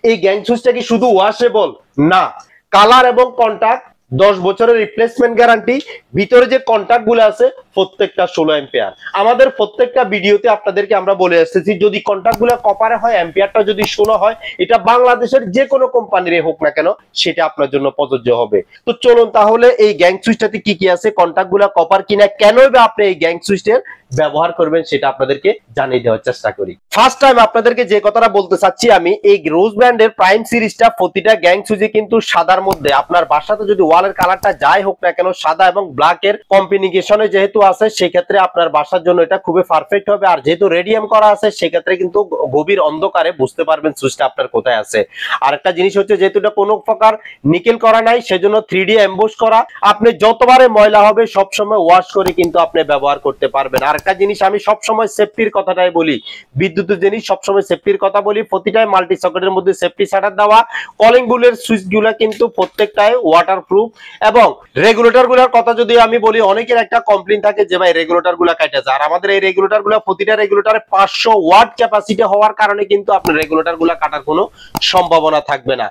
এই গ্যাং সুইচটা কি শুধু ওয়াশেবল? না, কালার এবং কন্টাক্ট 10 বছরের রিপ্লেসমেন্ট গ্যারান্টি। ভিতরে যে কন্টাক্ট গুলো আছে প্রত্যেকটা 16 এম্পিয়ার। আমাদের প্রত্যেকটা ভিডিওতে আপনাদেরকে আমরা বলে এসেছি যদি কন্টাক্ট গুলো কপারে হয়, এম্পিয়ারটা যদি 16 হয়, এটা বাংলাদেশের যে কোনো কোম্পানির হোক না কেন সেটা আপনার জন্য প্রযোজ্য হবে। তো চলুন তাহলে এই গ্যাং সুইচটাতে কি কি আছে, কন্টাক্ট গুলো কপার কিনা, কেনই বা আপনি এই গ্যাং সুইচের ব্যবহার করবেন সেটা আপনাদেরকে জানিয়ে দেওয়ার চেষ্টা করি। ফার্স্ট টাইম আপনাদেরকে যে কথাটা বলতে চাচ্ছি আমি, এই রোজ ব্র্যান্ডের প্রাইম সিরিজটা প্রতিটা গ্যাং সুইচে কিন্তু সাদার মধ্যে, আপনার বাসাতে যদি ওয়ালের কালারটা যাই হোক না কেন সাদা এবং ব্ল্যাক এর কম্বিনেশনে যেহেতু আছে, সেক্ষেত্রে আপনার বাসার জন্য এটা খুবই পারফেক্ট হবে। আর যেহেতু রেডিয়াম করা আছে সেক্ষেত্রে কিন্তু গভীর অন্ধকারে বুঝতে পারবেন সুইচটা আপনার কোথায় আছে। আর একটা জিনিস হচ্ছে যেহেতু এটা কোনো প্রকার নিকেল করা নাই সেজন্য 3D এমবোস করা, আপনি যতবারে ময়লা হবে সবসময় ওয়াশ করে কিন্তু আপনি ব্যবহার করতে পারবেন। আর একটা জিনিস আমি সবসময় সেফটির কথাটাই বলি, বিদ্যুতের জিনিস সবসময় সেফটির কথা বলি, প্রতিটাই মাল্টি সকেটের মধ্যে সেফটি শাটার দেওয়া। কলিং বুলের সুইচগুলো কিন্তু প্রত্যেকটাই ওয়াটারপ্রুফ। এবং রেগুলেটর গুলোর কথা যদি আমি বলি, অনেকের একটা কমপ্লেইন থাকে যে ভাই রেগুলেটর গুলা কাটে যায়। আর আমাদের এই রেগুলেটর গুলা প্রতিটা রেগুলেটরে 500 ওয়াট ক্যাপাসিটি হওয়ার কারণে কিন্তু আপনার রেগুলেটর গুলা কাটার কোনো সম্ভাবনা থাকবে না।